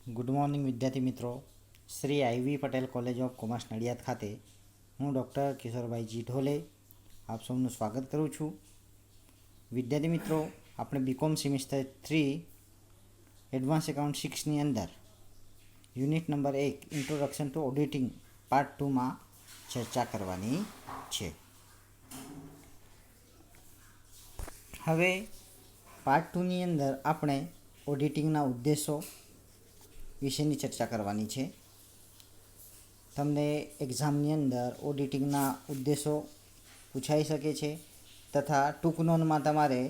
Good morning વિદ્યાર્થી મિત્રો. Shri IV Patel college of commerce Nadiad ખાતે હું ડૉક્ટર કિશોરભાઈ ઢોલે આપ સૌનું સ્વાગત કરું છું. વિદ્યાર્થી મિત્રો, આપણે બીકોમ સેમિસ્ટર 3 એડવાન્સ એકાઉન્ટ 6ની અંદર unit number 1 introduction to auditing part 2માં ચર્ચા કરવાની છે. હવે પાર્ટ 2ની અંદર આપણે ઓડિટિંગના ઉદ્દેશો વિશેની ચર્ચા કરવાની છે. તમને એક્ઝામની અંદર ઓડિટિંગના ઉદ્દેશો પૂછાઈ શકે છે તથા ટૂંક નોંધમાં તમારે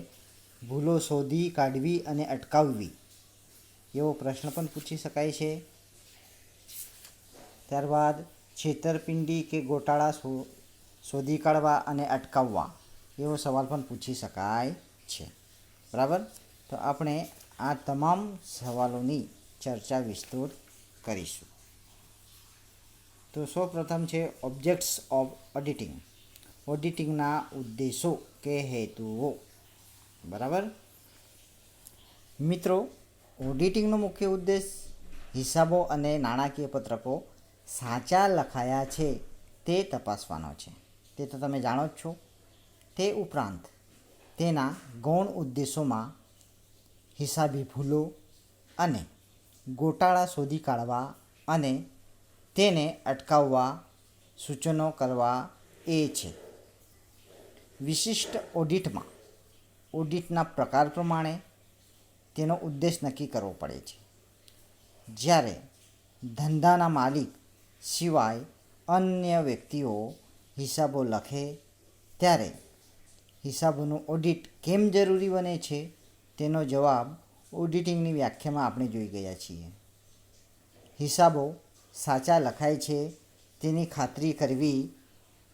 ભૂલો શોધી કાઢવી અને અટકાવવી એવો પ્રશ્ન પણ પૂછી શકાય છે. ત્યારબાદ છેતરપિંડી કે ગોટાળા શોધી કાઢવા અને અટકાવવા એવો સવાલ પણ પૂછી શકાય છે. બરાબર, તો આપણે આ તમામ સવાલોની ચર્ચા વિસ્તૃત કરીશું. તો સૌપ્રથમ છે ઓબ્જેક્ટ્સ ઓફ ઓડિટિંગ. ઓડિટિંગના ઉદ્દેશો કે હેતુઓ. બરાબર મિત્રો, ઓડિટિંગનો મુખ્ય ઉદ્દેશ હિસાબો અને નાણાકીય પત્રકો સાચા લખાયા છે તે તપાસવાનો છે. તે તો તમે જાણો જ છો. તે ઉપરાંત તેના ગૌણ ઉદ્દેશોમાં હિસાબી ભૂલો અને ગોટાળા શોધી કાઢવા અને તેને અટકાવવા સૂચનો કરવા એ છે. વિશિષ્ટ ઓડિટમાં ઓડિટના પ્રકાર પ્રમાણે તેનો ઉદ્દેશ નક્કી કરવો પડે છે. જ્યારે ધંધાના માલિક સિવાય અન્ય વ્યક્તિઓ હિસાબો લખે ત્યારે હિસાબોનું ઓડિટ કેમ જરૂરી બને છે તેનો જવાબ ઓડિટિંગની વ્યાખ્યામાં આપણે જોઈ ગયા છીએ. હિસાબો સાચા લખાય છે તેની ખાતરી કરવી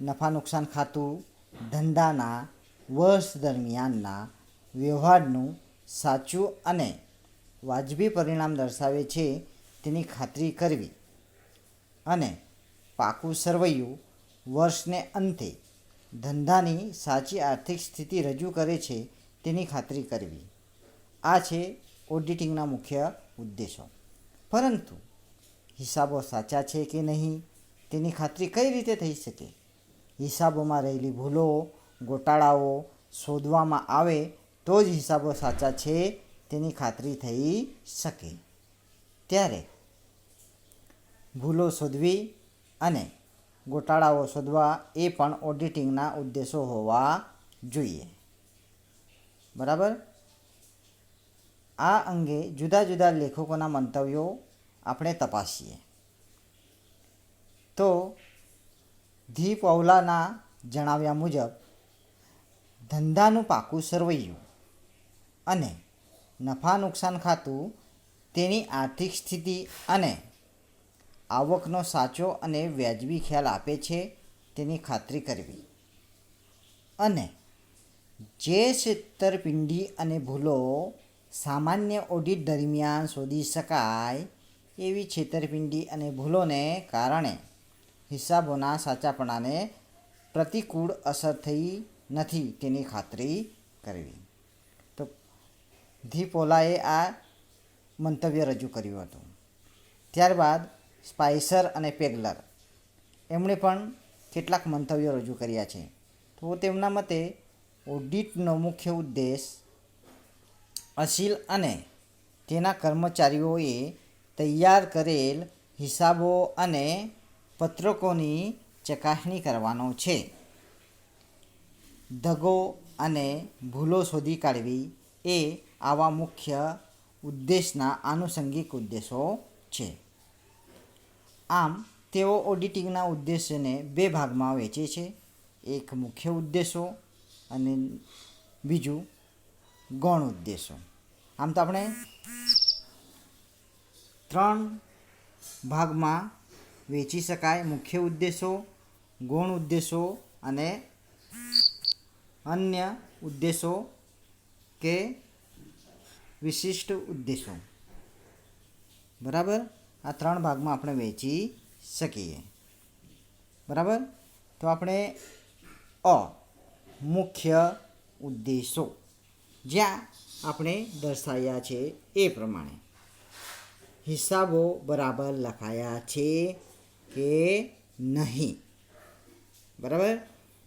નફા નુકસાન ખાતું ધંધાના વર્ષ દરમિયાનના વ્યવહારનું સાચું અને વાજબી પરિણામ દર્શાવે છે તેની ખાતરી કરવી અને પાકું સરવૈયું વર્ષને અંતે ધંધાની સાચી આર્થિક સ્થિતિ રજૂ કરે છે તેની ખાતરી કરવી. આ છે ઓડિટિંગના મુખ્ય ઉદ્દેશો. પરંતુ હિસાબો સાચા છે કે નહીં તેની ખાતરી કઈ રીતે થઈ શકે? હિસાબોમાં રહેલી ભૂલો ગોટાળાઓ શોધવામાં આવે તો જ હિસાબો સાચા છે તેની ખાતરી થઈ શકે. ત્યારે ભૂલો શોધવી અને ગોટાળાઓ શોધવા એ પણ ઓડિટિંગના ઉદ્દેશો હોવા જોઈએ. બરાબર, આ અંગે જુદા જુદા લેખકોના મંતવ્યો આપણે તપાસીએ. તો ધી પૌલાના જણાવ્યા મુજબ ધંધાનું પાકું સરવૈયું અને નફા નુકસાન ખાતું તેની આર્થિક સ્થિતિ અને આવકનો સાચો અને વ્યાજબી ખ્યાલ આપે છે તેની ખાતરી કરવી અને જે છેતરપિંડી અને ભૂલો સામાન્ય ઓડિટ દરમિયાન શોધી શકાય એવી છેતરપિંડી અને ભૂલોને કારણે હિસાબોના સાચાપણાને પ્રતિકૂળ અસર થઈ નથી તેની ખાતરી કરવી. તો ધી પૌલાએ આ મંતવ્ય રજૂ કર્યું હતું. ત્યારબાદ સ્પાઇસર અને પેગલર એમણે પણ કેટલાક મંતવ્યો રજૂ કર્યા છે. તો તેમના મતે ઓડિટનો મુખ્ય ઉદ્દેશ અસીલ અને તેના કર્મચારીઓએ તૈયાર કરેલ હિસાબો અને પત્રકોની ચકાસણી કરવાનો છે. દગો અને ભૂલો શોધી કાઢવી એ આવા મુખ્ય ઉદ્દેશના આનુષંગિક ઉદ્દેશો છે. આમ તેઓ ઓડિટિંગના ઉદ્દેશ્યને બે ભાગમાં વહેંચે છે. એક મુખ્ય ઉદ્દેશો અને બીજું ગૌણ ઉદ્દેશો. આમ તો આપણે 3 ભાગમાં વહેંચી શકાય: મુખ્ય ઉદ્દેશો, ગૌણ ઉદ્દેશો અને અન્ય ઉદ્દેશો કે વિશિષ્ટ ઉદ્દેશો. બરાબર, આ 3 ભાગમાં આપણે વહેંચી શકીએ. બરાબર, તો આપણે મુખ્ય ઉદ્દેશો જ્યાં આપણે દર્શાવ્યા છે એ પ્રમાણે હિસાબો બરાબર લખાયા છે કે નહીં. બરાબર,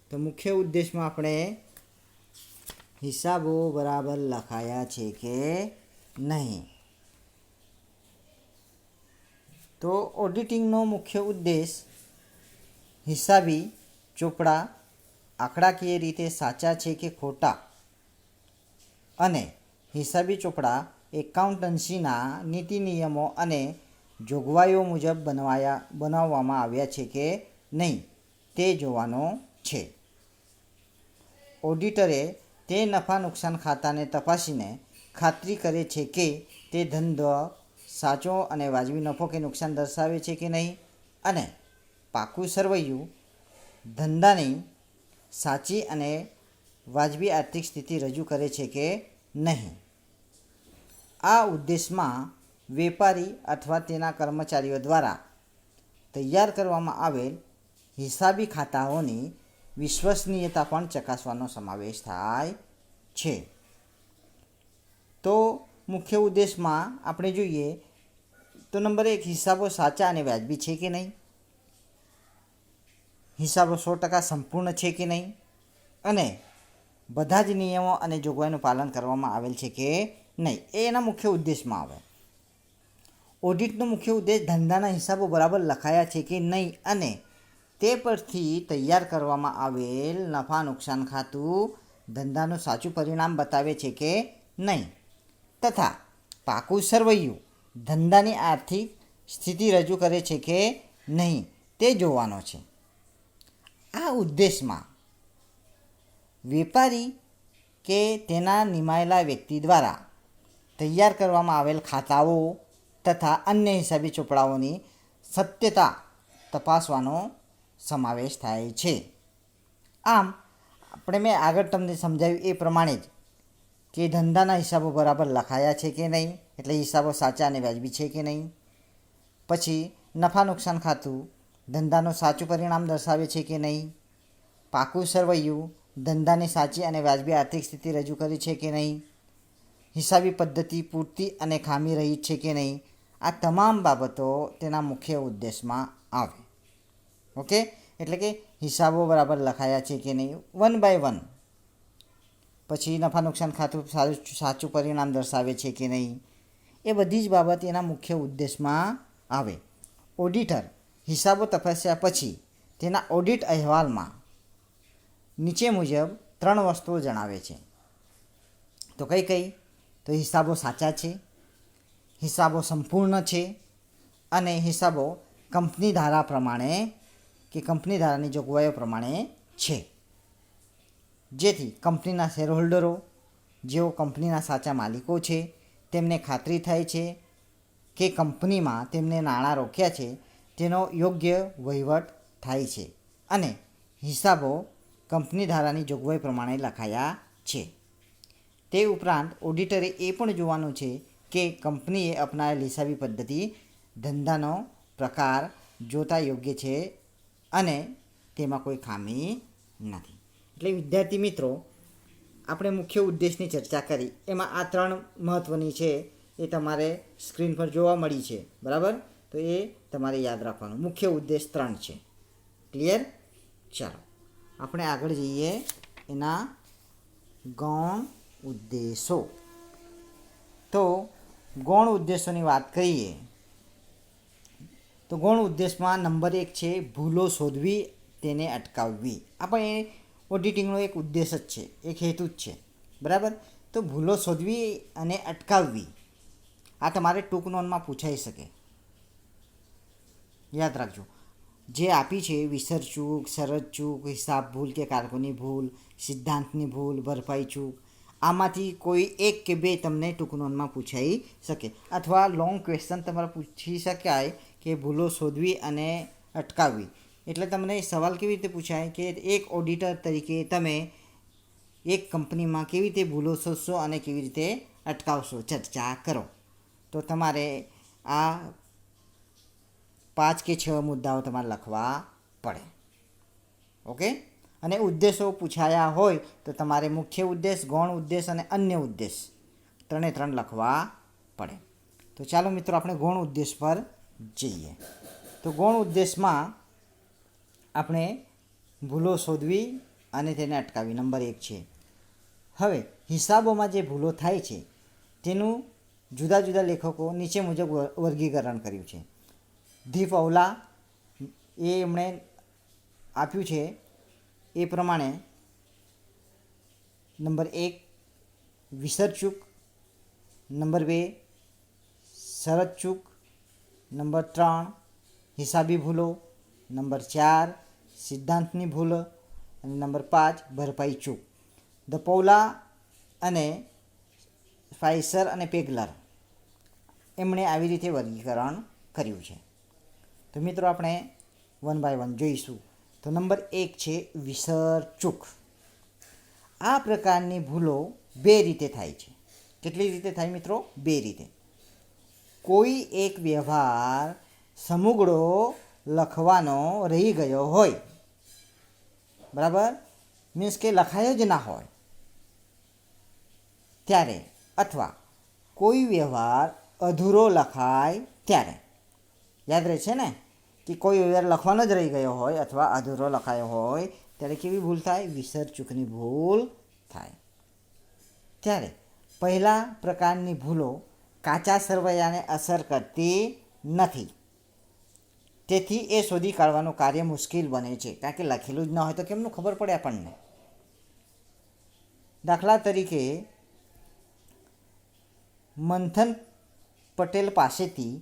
તો મુખ્ય ઉદ્દેશમાં આપણે હિસાબો બરાબર લખાયા છે કે નહીં. તો ઓડિટિંગનો મુખ્ય ઉદ્દેશ હિસાબી ચોપડા આંકડાકીય રીતે સાચા છે કે ખોટા અને હિસાબી ચોપડા એકાઉન્ટન્સીના નીતિ નિયમો અને જોગવાઈઓ મુજબ બનાવવામાં આવ્યા છે કે નહીં તે જોવાનો છે. ઓડિટરે તે નફા નુકસાન ખાતાને તપાસીને ખાતરી કરે છે કે તે ધંધો સાચો અને વાજબી નફો કે નુકસાન દર્શાવે છે કે નહીં અને પાકું સરવૈયું ધંધાની સાચી અને વાજબી આર્થિક સ્થિતિ રજૂ કરે છે કે નહીં. આ ઉદ્દેશમાં વેપારી અથવા તેના કર્મચારીઓ દ્વારા તૈયાર કરવામાં આવેલ હિસાબી ખાતાઓની વિશ્વસનીયતા પણ ચકાસવાનો સમાવેશ થાય છે. તો મુખ્ય ઉદ્દેશમાં આપણે જોઈએ તો નંબર 1, હિસાબો સાચા અને વાજબી છે કે નહીં, હિસાબો 100% સંપૂર્ણ છે કે નહીં અને બધા જ નિયમો અને જોગવાઈનું પાલન કરવામાં આવેલ છે કે નહીં, એ એના મુખ્ય ઉદ્દેશમાં આવે. ઓડિટનો મુખ્ય ઉદ્દેશ ધંધાના હિસાબો બરાબર લખાયા છે કે નહીં અને તે પરથી તૈયાર કરવામાં આવેલ નફા નુકસાન ખાતું ધંધાનું સાચું પરિણામ બતાવે છે કે નહીં તથા પાકું સરવૈયું ધંધાની આર્થિક સ્થિતિ રજૂ કરે છે કે નહીં તે જોવાનો છે. આ ઉદ્દેશમાં વેપારી કે તેના નિમાયેલા વ્યક્તિ દ્વારા તૈયાર કરવામાં આવેલ ખાતાઓ તથા અન્ય હિસાબી ચોપડાઓની સત્યતા તપાસવાનો સમાવેશ થાય છે. આમ મેં આગળ તમને સમજાવ્યું એ પ્રમાણે જ કે ધંધાના હિસાબો બરાબર લખાયા છે કે નહીં, એટલે હિસાબો સાચા અને વાજબી છે કે નહીં. પછી નફા નુકસાન ખાતું ધંધાનું સાચું પરિણામ દર્શાવે છે કે નહીં, પાકું સરવૈયું ધંધાની સાચી અને વાજબી આર્થિક સ્થિતિ રજૂ કરી છે કે નહીં, હિસાબી પદ્ધતિ પૂરતી અને ખામી રહિત છે કે નહીં, આ તમામ બાબતો તેના મુખ્ય ઉદ્દેશમાં આવે. ઓકે, એટલે કે હિસાબો બરાબર લખાયા છે કે નહીં 1 by 1. પછી નફા નુકસાન ખાતું સાચું પરિણામ દર્શાવે છે કે નહીં, એ બધી જ બાબત એના મુખ્ય ઉદ્દેશમાં આવે. ઓડિટર હિસાબો તપાસ્યા પછી તેના ઓડિટ અહેવાલમાં નીચે મુજબ 3 વસ્તુઓ જણાવે છે. તો કઈ કઈ? તો હિસાબો સાચા છે, હિસાબો સંપૂર્ણ છે અને હિસાબો કંપની ધારા પ્રમાણે કે કંપની ધારાની જોગવાઈઓ પ્રમાણે છે. જેથી કંપનીના શેરહોલ્ડરો જેઓ કંપનીના સાચા માલિકો છે તેમને ખાતરી થાય છે કે કંપનીમાં તેમને નાણાં રોક્યા છે તેનો યોગ્ય વહીવટ થાય છે અને હિસાબો કંપની ધારાની જોગવાઈ પ્રમાણે લખાયા છે. તે ઉપરાંત ઓડિટરે એ પણ જોવાનું છે કે કંપનીએ અપનાવેલ હિસાબી પદ્ધતિ ધંધાનો પ્રકાર જોતા યોગ્ય છે અને તેમાં કોઈ ખામી નથી. એટલે વિદ્યાર્થી મિત્રો, આપણે મુખ્ય ઉદ્દેશની ચર્ચા કરી, એમાં આ 3 મહત્ત્વની છે એ તમારે સ્ક્રીન પર જોવા મળી છે. બરાબર, તો એ તમારે યાદ રાખવાનું. મુખ્ય ઉદ્દેશ 3 છે. ક્લિયર? ચાલો આપણે આગળ જઈએ એના ગૌણ ઉદ્દેશો. તો ગૌણ ઉદ્દેશોની વાત કરીએ તો ગૌણ ઉદ્દેશમાં નંબર 1 છે ભૂલો શોધવી, તેને અટકાવવી. આપણે ઓડિટિંગનો એક ઉદ્દેશ જ છે, એક હેતુ જ છે. બરાબર, તો ભૂલો શોધવી અને અટકાવવી આ તમારે ટૂંક નોંધમાં પૂછાઈ શકે. યાદ રાખજો, જે આપી છે વિસર ચૂક, શરત ચૂક, હિસાબ ભૂલ કે કારકુની ભૂલ, સિદ્ધાંતની ભૂલ, ભરપાઈ ચૂક, આમાંથી કોઈ 1 કે 2 તમને ટૂંક નોંધમાં પૂછાઈ શકે અથવા લોંગ ક્વેશ્ચન તમારે પૂછી શકાય કે ભૂલો શોધવી અને અટકાવવી. એટલે તમને સવાલ કેવી રીતે પૂછાય કે એક ઓડિટર તરીકે તમે એક કંપનીમાં કેવી રીતે ભૂલો શોધશો અને કેવી રીતે અટકાવશો, ચર્ચા કરો. તો તમારે આ 5 કે 6 મુદ્દાઓ તમારે લખવા પડે. ઓકે, અને ઉદ્દેશો પૂછાયા હોય તો તમારે મુખ્ય ઉદ્દેશ, ગૌણ ઉદ્દેશ અને અન્ય ઉદ્દેશ 3 લખવા પડે. તો ચાલો મિત્રો આપણે ગૌણ ઉદ્દેશ પર જઈએ. તો ગૌણ ઉદ્દેશમાં આપણે ભૂલો શોધવી અને તેને અટકાવવી નંબર 1 છે. હવે હિસાબોમાં જે ભૂલો થાય છે તેનું જુદા જુદા લેખકો નીચે મુજબ વર્ગીકરણ કર્યું છે. ધી પૌલા એ એમણે આપ્યું છે એ પ્રમાણે નંબર 1 વિસરચૂક, નંબર 2 શરતચૂક, નંબર 3 હિસાબી ભૂલો, નંબર 4 સિદ્ધાંતની ભૂલો અને નંબર 5 ભરપાઈ ચૂક. ધ પૌલા અને સ્પાઇસર અને પેગલર એમણે આવી રીતે વર્ગીકરણ કર્યું છે. તો મિત્રો આપણે 1 બાય 1 જોઈશું. તો નંબર 1 છે વિસરચૂક. આ પ્રકારની ભૂલો 2 રીતે થાય છે. કેટલી રીતે થાય મિત્રો? 2 રીતે. કોઈ એક વ્યવહાર સમૂગડો લખવાનો રહી ગયો હોય, બરાબર, મીન્સ કે લખાયો જ ના હોય ત્યારે, અથવા કોઈ વ્યવહાર અધૂરો લખાય ત્યારે. યાદ રહે છે ને કે કોઈ વ્યવહાર લખવાનો જ રહી ગયો હોય અથવા અધૂરો લખાયો હોય ત્યારે કેવી ભૂલ થાય? વિસરચૂકની ભૂલ થાય. ત્યારે પહેલા પ્રકારની ભૂલો કાચા સરવૈયાને અસર કરતી નથી. તેથી એ શોધી કાઢવાનું કાર્ય મુશ્કેલ બને છે, કારણ કે લખેલું જ ન હોય તો કેમનું ખબર પડે આપણને? દાખલા તરીકે મંથન પટેલ પાસેથી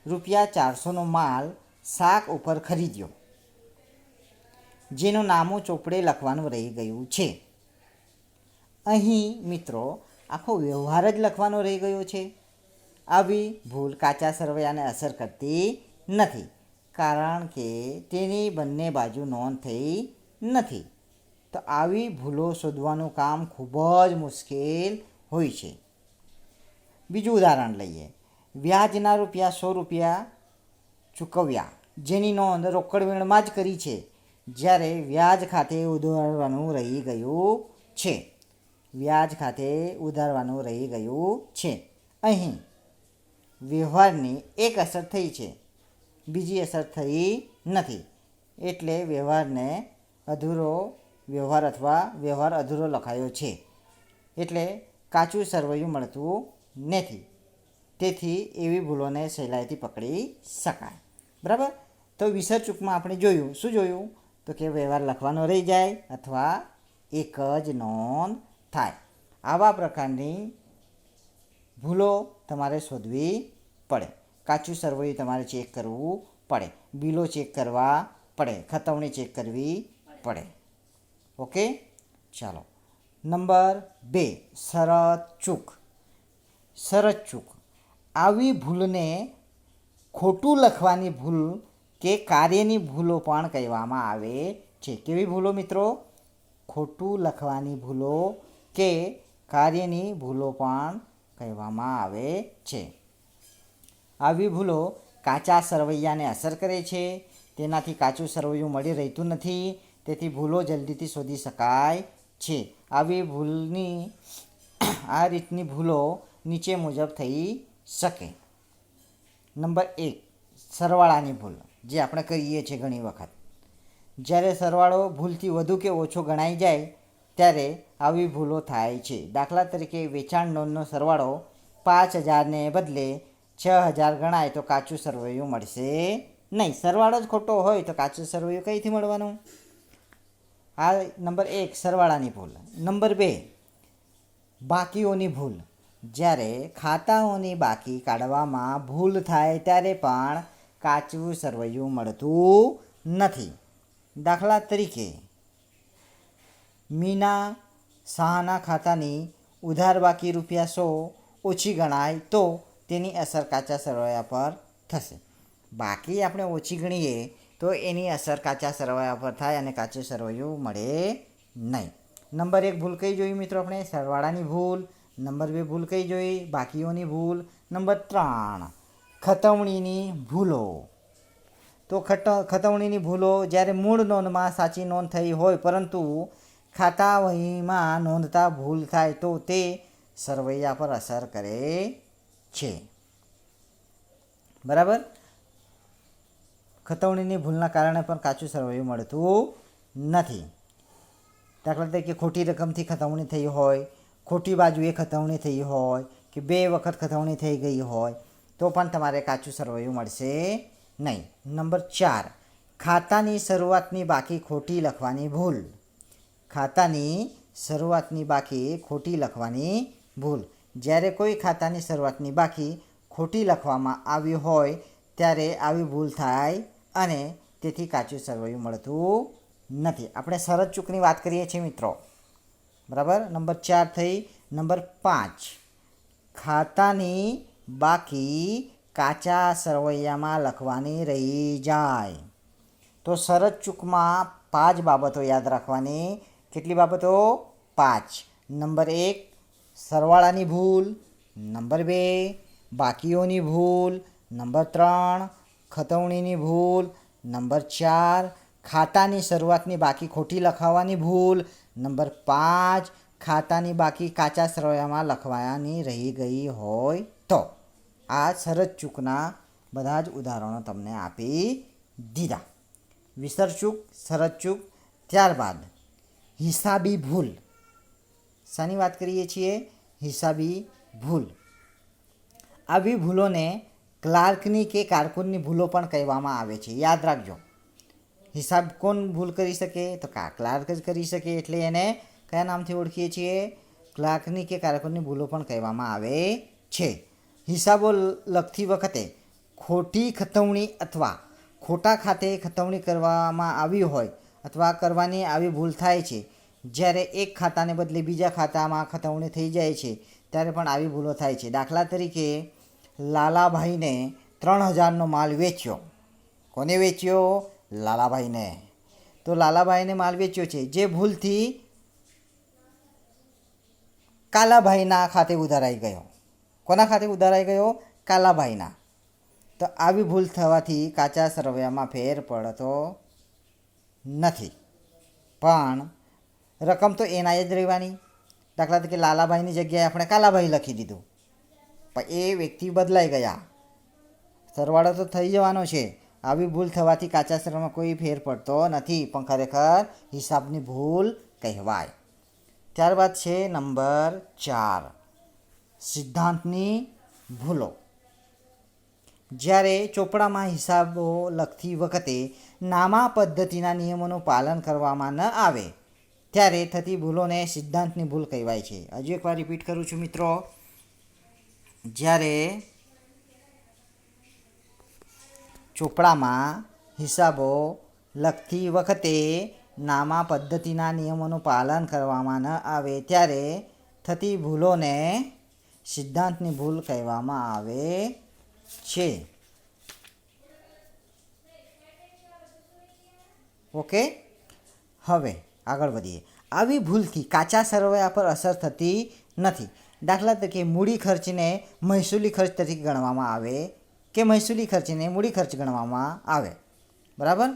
₹400નો માલ શાક ઉપર ખરીદ્યો, જેનું નામું ચોપડે લખવાનું રહી ગયું છે. અહીં મિત્રો આખો વ્યવહાર જ લખવાનો રહી ગયો છે. આવી ભૂલ કાચા સરવૈયાને અસર કરતી નથી, કારણ કે તેની બંને બાજુ નોંધ થઈ નથી. તો આવી ભૂલો શોધવાનું કામ ખૂબ જ મુશ્કેલ હોય છે. બીજું ઉદાહરણ લઈએ. વ્યાજના ₹100 ચૂકવ્યા, જેની નોંધ રોકડ વેણમાં જ કરી છે, જ્યારે વ્યાજ ખાતે ઉધારવાનું રહી ગયું છે. વ્યાજ ખાતે ઉધારવાનું રહી ગયું છે. અહીં વ્યવહારની એક અસર થઈ છે, બીજી અસર થઈ નથી, એટલે વ્યવહારને અધૂરો વ્યવહાર અથવા વ્યવહાર અધૂરો લખાયો છે, એટલે કાચું સરવૈયું મળતું નથી. તેથી એવી ભૂલોને સહેલાઈથી પકડી શકાય. બરાબર. તો વિસરચૂકમાં આપણે જોયું, શું જોયું? તો કે વ્યવહાર લખવાનો રહી જાય અથવા એક જ નોંધ થાય. આવા પ્રકારની ભૂલો તમારે શોધવી પડે. કાચું સરવૈયું તમારે ચેક કરવું પડે, બિલો ચેક કરવા પડે, ખતવણી ચેક કરવી પડે. ઓકે, ચાલો. નંબર 2 શરતચૂક. શરતચૂક આવી ભૂલને ખોટું લખવાની ભૂલ કે કાર્યની ભૂલો પણ કહેવામાં આવે છે. કેવી ભૂલો મિત્રો? ખોટું લખવાની ભૂલો કે કાર્યની ભૂલો પણ કહેવામાં આવે છે. આવી ભૂલો કાચા સરવૈયાને અસર કરે છે. તેનાથી કાચું સરવૈયું મળી રહેતું નથી, તેથી ભૂલો જલ્દીથી શોધી શકાય છે. આવી ભૂલની આ રીતની ભૂલો નીચે મુજબ થઈ શકે. નંબર 1 સરવાળાની ભૂલ, જે આપણે કરીએ છીએ ઘણી વખત. જ્યારે સરવાળો ભૂલથી વધુ કે ઓછો ગણાઈ જાય ત્યારે આવી ભૂલો થાય છે. દાખલા તરીકે વેચાણ નોંધનો સરવાળો 5000ને બદલે 6000 ગણાય તો કાચું સરવૈયું મળશે નહીં. સરવાળો જ ખોટો હોય તો કાચું સરવૈયું કઈથી મળવાનું? આ નંબર 1 સરવાળાની ભૂલ. નંબર 2 બાકીઓની ભૂલ. જ્યારે ખાતાઓની બાકી કાઢવામાં ભૂલ થાય ત્યારે પણ કાચું સરવૈયું મળતું નથી. દાખલા તરીકે મીના શાહના ખાતાની ઉધાર બાકી ₹100 ઓછી ગણાય તો તેની અસર કાચા સરવૈયા પર થશે. બાકી આપણે ઓછી ગણીએ તો એની અસર કાચા સરવૈયા પર થાય અને કાચું સરવૈયું મળે નહીં. નંબર 1 ભૂલ કઈ જોઈ મિત્રો આપણે? સરવાળાની ભૂલ. નંબર 2 ભૂલ કઈ જોઈ? બાકીઓની ભૂલ. નંબર 3 ખતવણીની ભૂલો. તો ખતવણીની ભૂલો જ્યારે મૂળ નોંધમાં સાચી નોંધ થઈ હોય પરંતુ ખાતા વહીમાં નોંધતા ભૂલ થાય તો તે સરવૈયા પર અસર કરે છે. બરાબર. ખતવણીની ભૂલના કારણે પણ કાચું સરવૈયું મળતું નથી. દાખલા તરીકે ખોટી રકમથી ખતવણી થઈ હોય, ખોટી બાજુએ ખતવણી થઈ હોય કે 2 વખત ખતવણી થઈ ગઈ હોય તો પણ તમારે કાચું સરવૈયું મળશે નહીં. નંબર 4, ખાતાની શરૂઆતની બાકી ખોટી લખવાની ભૂલ. ખાતાની શરૂઆતની બાકી ખોટી લખવાની ભૂલ. જ્યારે કોઈ ખાતાની શરૂઆતની બાકી ખોટી લખવામાં આવી હોય ત્યારે આવી ભૂલ થાય અને તેથી કાચું સરવૈયું મળતું નથી. આપણે શરત ચૂકની વાત કરીએ છીએ મિત્રો. બરાબર. નંબર 4 થઈ. નંબર 5, ખાતાની બાકી કાચા સરવૈયામાં લખવાની રહી જાય. તો શરત ચૂકમાં 5 બાબતો યાદ રાખવાની. કેટલી બાબતો? 5. નંબર 1, સરવાળાની ભૂલ. નંબર 2, બાકીઓની ભૂલ. નંબર 3, ખતવણીની ભૂલ. નંબર 4, ખાતાની શરૂઆતની બાકી ખોટી લખાવવાની ભૂલ. નંબર 5, ખાતાની બાકી કાચા સરવૈયામાં લખવાની રહી ગઈ હોય તો. આ શરત ચૂકના બધા જ ઉદાહરણો તમને આપી દીધા. વિસર્ગ ચૂક, શરત ચૂક. ત્યારબાદ હિસાબી ભૂલ. શાની વાત કરીએ છીએ? હિસાબી ભૂલ. આવી ભૂલોને ક્લાર્કની કે કારકુનની ભૂલો પણ કહેવામાં આવે છે. યાદ રાખજો. હિસાબ કોણ ભૂલ કરી શકે? તો ક્લાર્ક જ કરી શકે. એટલે એને કયા નામથી ઓળખીએ છીએ? ક્લાર્કની કે કારકુનની ભૂલો પણ કહેવામાં આવે છે. હિસાબો લખતી વખતે ખોટી ખતવણી અથવા ખોટા ખાતે ખતવણી કરવામાં આવી હોય અથવા કરવાની આવી ભૂલ થાય છે. જ્યારે એક ખાતાને બદલે બીજા ખાતામાં ખતવણી થઈ જાય છે ત્યારે પણ આવી ભૂલો થાય છે. દાખલા તરીકે લાલાભાઈને 3000નો માલ વેચ્યો. કોને વેચ્યો? લાલાભાઈને. તો લાલાભાઈને માલ વેચ્યો છે જે ભૂલથી કાલાભાઈના ખાતે ઉધારાઈ ગયો. કોના ખાતે ઉધારાઈ ગયો? કાલાભાઈના. તો આવી ભૂલ થવાથી કાચા સરવૈયામાં ફેર પડતો નથી, પણ રકમ તો એના જ રહેવાની. દાખલા તરીકે લાલાભાઈની જગ્યાએ આપણે કાલાભાઈ લખી દીધું, પણ એ વ્યક્તિ બદલાઈ ગયા. સરવાળો તો થઈ જવાનો છે. આવી ભૂલ થવાથી કાચા સરવૈયામાં કોઈ ફેર પડતો નથી, પણ ખરેખર હિસાબની ભૂલ કહેવાય. ત્યારબાદ છે નંબર 4, સિદ્ધાંતની ભૂલો. જ્યારે ચોપડામાં હિસાબો લખતી વખતે નામા પદ્ધતિના નિયમોનું પાલન કરવામાં ન આવે ત્યારે થતી ભૂલોને સિદ્ધાંતની ભૂલ કહેવાય છે. હજુ એકવાર રિપીટ કરું છું મિત્રો. જ્યારે ચોપડામાં હિસાબો લખતી વખતે નામા પદ્ધતિના નિયમોનું પાલન કરવામાં ન આવે ત્યારે થતી ભૂલોને સિદ્ધાંતની ભૂલ કહેવામાં આવે છે. ઓકે, હવે આગળ વધીએ. આવી ભૂલથી કાચા સરવૈયા પર અસર થતી નથી. દાખલા તરીકે મૂડી ખર્ચને મહેસૂલી ખર્ચ તરીકે ગણવામાં આવે કે મહેસૂલી ખર્ચને મૂડી ખર્ચ ગણવામાં આવે. બરાબર.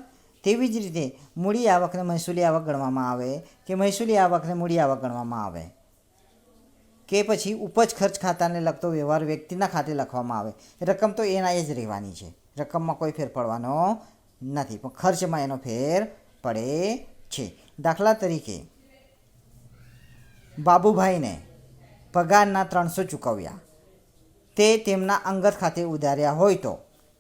તેવી જ રીતે મૂડી આવકને મહેસૂલી આવક ગણવામાં આવે કે મહેસૂલી આવકને મૂડી આવક ગણવામાં આવે, કે પછી ઉપજ ખર્ચ ખાતાને લગતો વ્યવહાર વ્યક્તિના ખાતે લખવામાં આવે. રકમ તો એના જ રહેવાની છે. રકમમાં કોઈ ફેર પડવાનો નથી, પણ ખર્ચમાં એનો ફેર પડે છે. દાખલા તરીકે બાબુભાઈને પગારના 300 ચૂકવ્યા, તે તેમના અંગત ખાતે ઉધાર્યા હોય તો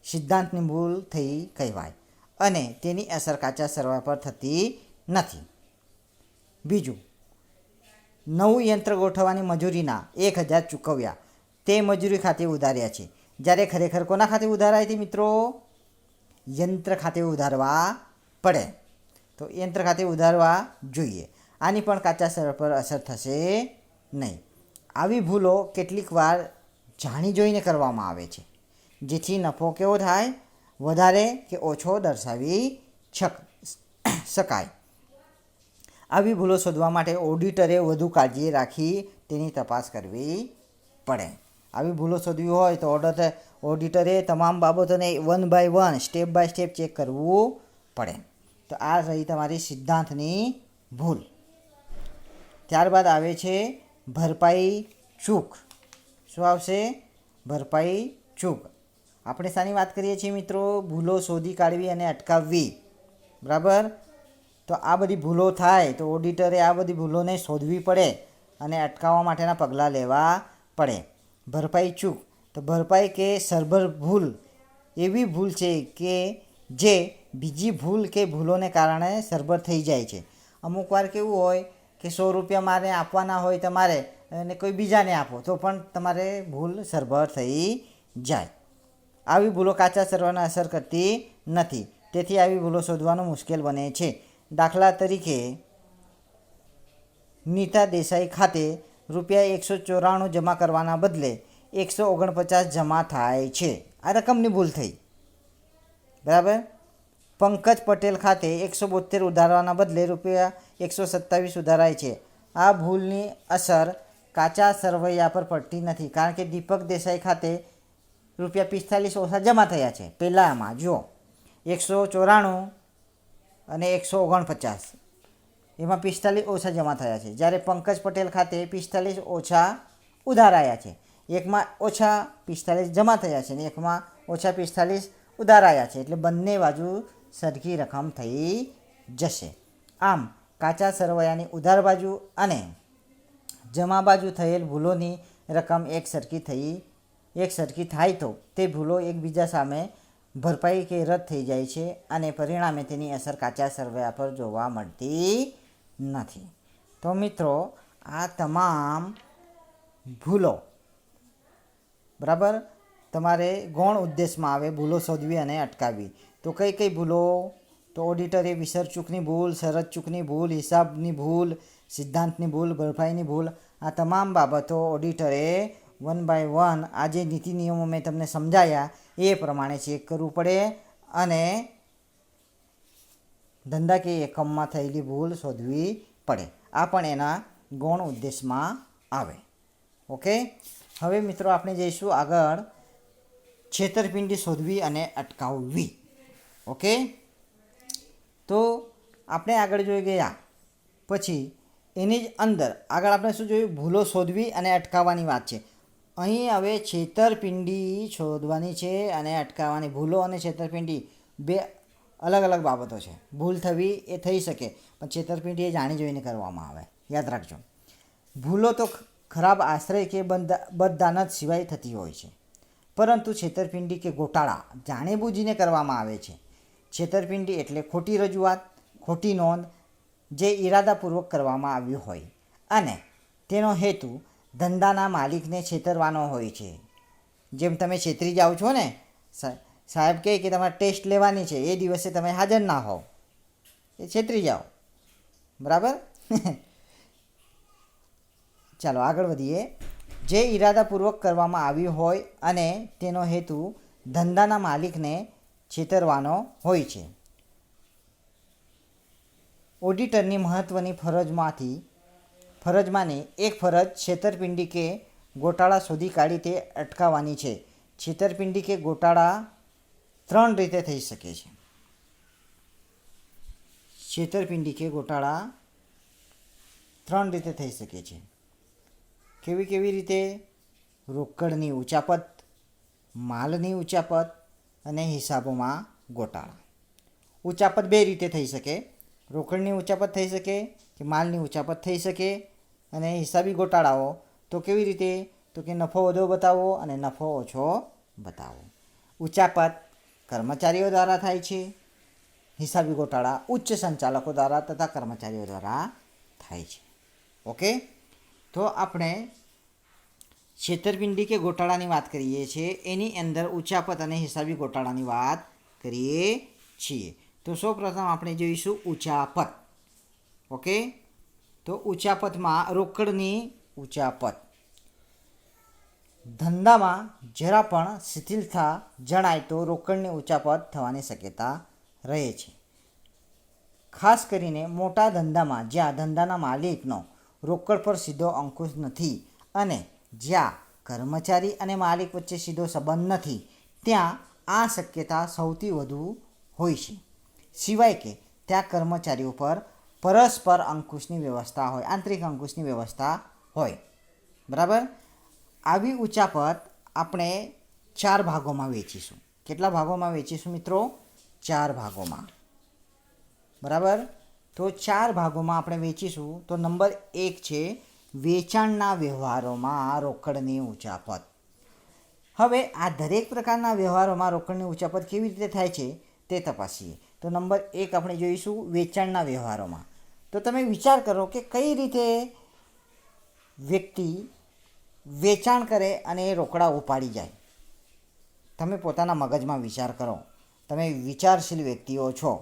સિદ્ધાંતની ભૂલ થઈ કહેવાય અને તેની અસર કાચા સરવૈયા પર થતી નથી. બીજું, નવું યંત્ર ગોઠવવાની મજૂરીના 1000 ચૂકવ્યા, તે મજૂરી ખાતે ઉધાર્યા છે, જ્યારે ખરેખર કોના ખાતે ઉધારાય છે મિત્રો? યંત્ર ખાતે ઉધારવા પડે. તો યંત્ર ખાતે ઉધારવા જોઈએ. આની પણ કાચા સરવૈયા પર અસર થશે નહીં. આવી ભૂલો કેટલીક વાર જાણી જોઈને કરવામાં આવે છે, જેથી નફો કેવો થાય? વધારે કે ઓછો દર્શાવી શકાય. આવી ભૂલો શોધવા માટે ઓડિટરે વધુ કાળજી રાખી તેની તપાસ કરવી પડે. આવી ભૂલો શોધવી હોય તો ઓડિટરે તમામ બાબતોને 1 by 1 step by step check કરવું પડે. તો આ રહી તમારી સિદ્ધાંતની ભૂલ. ત્યારબાદ આવે છે ભરપાઈ ચૂક. શું આવશે? ભરપાઈ ચૂક. આપણે શાની વાત કરીએ છીએ મિત્રો? ભૂલો શોધી કાઢવી અને અટકાવવી, બરાબર. તો આ બધી ભૂલો થાય તો ઓડિટરે આ બધી ભૂલોને શોધવી પડે અને અટકાવવા માટેના પગલાં લેવા પડે. ભરપાઈ ચૂક, તો ભરપાઈ કે સરભર ભૂલ એવી ભૂલ છે કે જે બીજી ભૂલ કે ભૂલોને કારણે સરભર થઈ જાય છે. અમુક વાર કેવું હોય કે 100 રૂપિયા મારે આપવાના હોય તમારે અને કોઈ બીજાને આપો તો પણ તમારે ભૂલ સરભર થઈ જાય. આવી ભૂલો કાચા સર્વરને અસર કરતી નથી, તેથી આવી ભૂલો શોધવાનું મુશ્કેલ બને છે. દાખલા તરીકે નીતા દેસાઈ ખાતે ₹194 જમા કરવાના બદલે 149 જમા થાય છે. આ રકમની ભૂલ થઈ, બરાબર. પંકજ પટેલ ખાતે 172 ઉધારવાના બદલે ₹127 ઉધારાય છે. આ ભૂલની અસર કાચા સરવૈયા પર પડતી નથી, કારણ કે દીપક દેસાઈ ખાતે ₹45 ઓછા જમા થયા છે. પહેલાંમાં જુઓ 194 અને 149, એમાં 45 ઓછા જમા થયા છે. જ્યારે પંકજ પટેલ ખાતે 45 ઓછા ઉધાર આવ્યા છે. એકમાં ઓછા 45 જમા થયા છે અને એકમાં ઓછા 45 ઉધાર આવ્યા છે. એટલે બંને બાજુ સરખી રકમ થઈ જશે. આમ કાચા સરવૈયાની ઉધાર બાજુ અને જમા બાજુ થયેલ ભૂલોની રકમ એક સરખી થાય તો તે ભૂલો એકબીજા સામે ભરપાઈ કે રદ થઈ જાય છે અને પરિણામે તેની અસર કાચા સરવૈયા પર જોવા મળતી નથી. તો મિત્રો, આ તમામ ભૂલો, બરાબર, તમારે ગૌણ ઉદ્દેશમાં આવે ભૂલો શોધવી અને અટકાવવી. તો કઈ કઈ ભૂલો? તો ઓડિટરે વિસર ચૂકની ભૂલ, શરત ચૂકની ભૂલ, હિસાબની ભૂલ, સિદ્ધાંતની ભૂલ, ભરપાઈની ભૂલ, આ તમામ બાબતો ઓડિટરે 1 by 1 આ જે નીતિ નિયમો મેં તમને સમજાયા એ પ્રમાણે ચેક કરવું પડે અને ધંધાકીય એકમમાં થયેલી ભૂલ શોધવી પડે. આ પણ એના ગૌણ ઉદ્દેશમાં આવે. ઓકે, હવે મિત્રો આપણે જઈશું આગળ છેતરપિંડી શોધવી અને અટકાવવી. ઓકે, તો આપણે આગળ જોઈ ગયા પછી એની જ અંદર આગળ આપણે શું જોયું? ભૂલો શોધવી અને અટકાવવાની વાત છે. અહીં હવે છેતરપિંડી શોધવાની છે અને અટકાવવાની. ભૂલો અને છેતરપિંડી બે અલગ અલગ બાબતો છે. ભૂલ થવી એ થઈ શકે, પણ છેતરપિંડી એ જાણી જોઈને કરવામાં આવે. યાદ રાખજો, ભૂલો તો ખરાબ આશ્રય કે બદદાનત સિવાય થતી હોય છે, પરંતુ છેતરપિંડી કે ગોટાળા જાણીબૂજીને કરવામાં આવે છે. છેતરપિંડી એટલે ખોટી રજૂઆત, ખોટી નોંધ જે ઈરાદાપૂર્વક કરવામાં આવ્યું હોય અને તેનો હેતુ ધંધાના માલિકને છેતરવાનો હોય છે. જેમ તમે છેતરી જાઓ છો ને, સાહેબ કહે કે તમારે ટેસ્ટ લેવાની છે, એ દિવસે તમે હાજર ના હોવ, એ છેતરી જાઓ, બરાબર. ચાલો આગળ વધીએ. જે ઈરાદાપૂર્વક કરવામાં આવ્યું હોય અને તેનો હેતુ ધંધાના માલિકને છેતરવાનો હોય છે. ઓડિટરની મહત્ત્વની ફરજમાંની એક ફરજ છેતરપિંડી કે ગોટાળા શોધી કાઢી તે અટકાવવાની છે. છેતરપિંડી કે ગોટાળા 3 રીતે થઈ શકે છે. છેતરપિંડી કે ગોટાળા 3 રીતે થઈ શકે છે. કેવી રીતે? રોકડની ઉચાપત, માલની ઉચાપત અને હિસાબોમાં ગોટાળા. ઉચાપત 2 રીતે થઈ શકે. રોકડની ઉચાપત થઈ શકે કે માલની ઉચાપત થઈ શકે. અને હિસાબી ગોટાળાઓ તો કેવી રીતે? તો કે નફો વધુ બતાવો અને નફો ઓછો બતાવો. ઉચાપત કર્મચારીઓ દ્વારા થાય છે. હિસાબી ગોટાળા ઉચ્ચ સંચાલકો દ્વારા તથા કર્મચારીઓ દ્વારા થાય છે. ઓકે, તો આપણે છેતરપિંડી કે ગોટાળાની વાત કરીએ છીએ, એની અંદર ઉચાપત અને હિસાબી ગોટાળાની વાત કરીએ છીએ. તો સૌપ્રથમ આપણે જોઈશું ઉચાપત. ઓકે, તો ઉચાપતમાં રોકડની ઉચાપત. ધંધામાં જરા પણ શિથિલતા જણાય તો રોકડની ઉચાપત થવાની શક્યતા રહે છે. ખાસ કરીને મોટા ધંધામાં જ્યાં ધંધાના માલિકનો રોકડ પર સીધો અંકુશ નથી અને જ્યાં કર્મચારી અને માલિક વચ્ચે સીધો સંબંધ નથી, ત્યાં આ શક્યતા સૌથી વધુ હોય છે. સિવાય કે ત્યાં કર્મચારીઓ પર પરસ્પર અંકુશની વ્યવસ્થા હોય, આંતરિક અંકુશની વ્યવસ્થા હોય, બરાબર. આવી ઉચાપત આપણે ચાર ભાગોમાં વેચીશું. કેટલા ભાગોમાં વેચીશું મિત્રો? 4 ભાગોમાં. બરાબર. તો 4 ભાગોમાં આપણે વેચીશું. તો નંબર 1 છે વેચાણના વ્યવહારોમાં રોકડની ઉચાપત. હવે આ દરેક પ્રકારના વ્યવહારોમાં રોકડની ઉચાપત કેવી રીતે થાય છે તે તપાસીએ. તો નંબર 1 આપણે જોઈશું વેચાણના વ્યવહારોમાં. તો તમે વિચાર કરો કે કઈ રીતે વ્યક્તિ વેચાણ કરે અને એ રોકડા ઉપાડી જાય. તમે પોતાના મગજમાં વિચાર કરો. તમે વિચારશીલ વ્યક્તિઓ છો.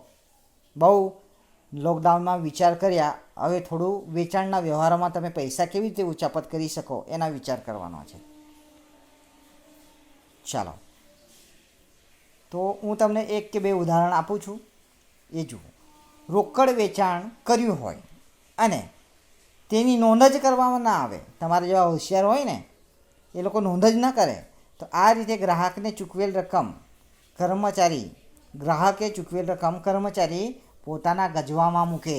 બહુ લોકડાઉનમાં વિચાર કર્યા. હવે થોડું વેચાણના વ્યવહારોમાં તમે પૈસા કેવી રીતે ઉચાપત કરી શકો એના વિચાર કરવાનો છે. ચાલો, તો હું તમને 1 કે 2 ઉદાહરણ આપું છું, એ જુઓ. રોકડ વેચાણ કર્યું હોય અને તેની નોંધ જ કરવામાં ના આવે. તમારા જેવા હોશિયાર હોય ને એ લોકો નોંધ જ ના કરે. તો આ રીતે ગ્રાહકે ચૂકવેલ કર્મચારી પોતાના ગજવામાં મૂકે.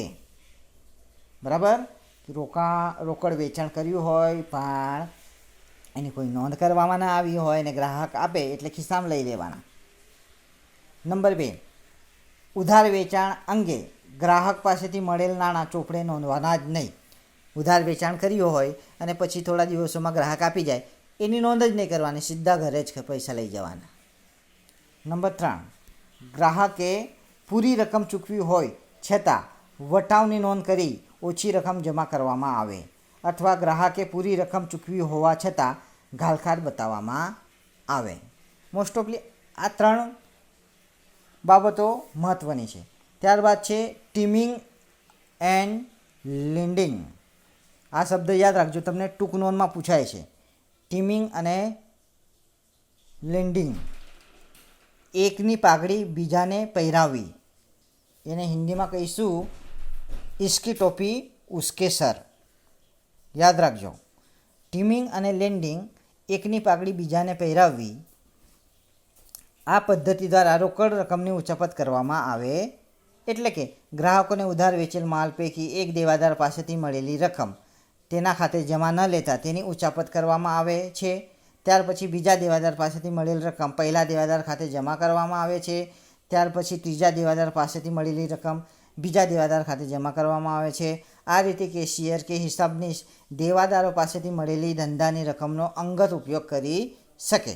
બરાબર. રોકડ વેચાણ કર્યું હોય પણ એની કોઈ નોંધ કરવામાં ના આવી હોય અને ગ્રાહક આપે એટલે ખિસ્સામાં લઈ લેવાના. નંબર 2, ઉધાર વેચાણ અંગે ગ્રાહક પાસેથી મળેલ નાણાં ચોપડે નોંધવાના જ નહીં. ઉધાર વેચાણ કર્યું હોય અને પછી થોડા દિવસોમાં ગ્રાહક આપી જાય, એની નોંધ જ નહીં કરવાની, સીધા ઘરે જ પૈસા લઈ જવાના. નંબર 3, ગ્રાહકે પૂરી રકમ ચૂકવી હોય છતાં વટાવની નોંધ કરી ઓછી રકમ જમા કરવામાં આવે, અથવા ગ્રાહકે પૂરી રકમ ચૂકવી હોવા છતાં ઘાલખાડ બતાવવામાં આવે. મોસ્ટ ઓફલી આ 3 બાબતો મહત્ત્વની છે. ત્યારબાદ છે ટીમિંગ એન્ડ લેન્ડિંગ. આ શબ્દ યાદ રાખજો, તમને ટૂંક નોંધમાં પૂછાય છે. ટીમિંગ અને લેન્ડિંગ. એકની પાઘડી બીજાને પહેરાવવી, એને હિન્દીમાં કહીશું ઇસકી ટોપી ઉસકે સર. યાદ રાખજો. ટીમિંગ અને લેન્ડિંગ, એકની પાઘડી બીજાને પહેરાવવી. આ પદ્ધતિ દ્વારા રોકડ રકમની ઉચાપત કરવામાં આવે. એટલે કે ગ્રાહકોને ઉધાર વેચેલ માલ પૈકી એક દેવાદાર પાસેથી મળેલી રકમ તેના ખાતે જમા ન લેતા તેની ઉચાપત કરવામાં આવે છે. ત્યાર પછી બીજા દેવાદાર પાસેથી મળેલ રકમ પહેલા દેવાદાર ખાતે જમા કરવામાં આવે છે. ત્યાર પછી ત્રીજા દેવાદાર પાસેથી મળેલી રકમ બીજા દેવાદાર ખાતે જમા કરવામાં આવે છે. આ રીતે કેશિયર કે હિસાબનીશ દેવાદારો પાસેથી મળેલી ધંધાની રકમનો અંગત ઉપયોગ કરી શકે.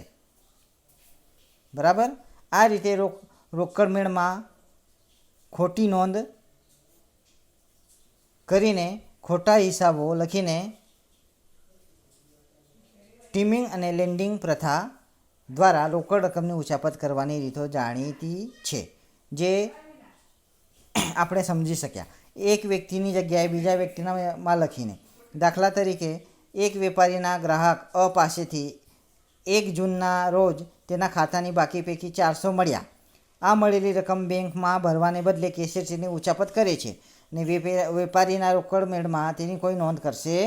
બરાબર. આ રીતે રોકડ મેળમાં ખોટી નોંધ કરીને ખોટા હિસાબો લખીને ટીમિંગ અને લેન્ડિંગ પ્રથા દ્વારા રોકડ રકમની ઉચાપત કરવાની રીતો જાણીતી છે, જે આપણે સમજી શક્યા. એક વ્યક્તિની જગ્યાએ બીજા વ્યક્તિનામાં લખીને. દાખલા તરીકે, એક વેપારીના ગ્રાહક અ પાસેથી 1 જૂનના રોજ તેના ખાતાની બાકી પૈકી 400 મળ્યા. આ મળેલી રકમ બેંકમાં ભરવાને બદલે કેશિયર તેની ઉચાપત કરે છે અને વેપારીના રોકડ મેળમાં તેની કોઈ નોંધ કરશે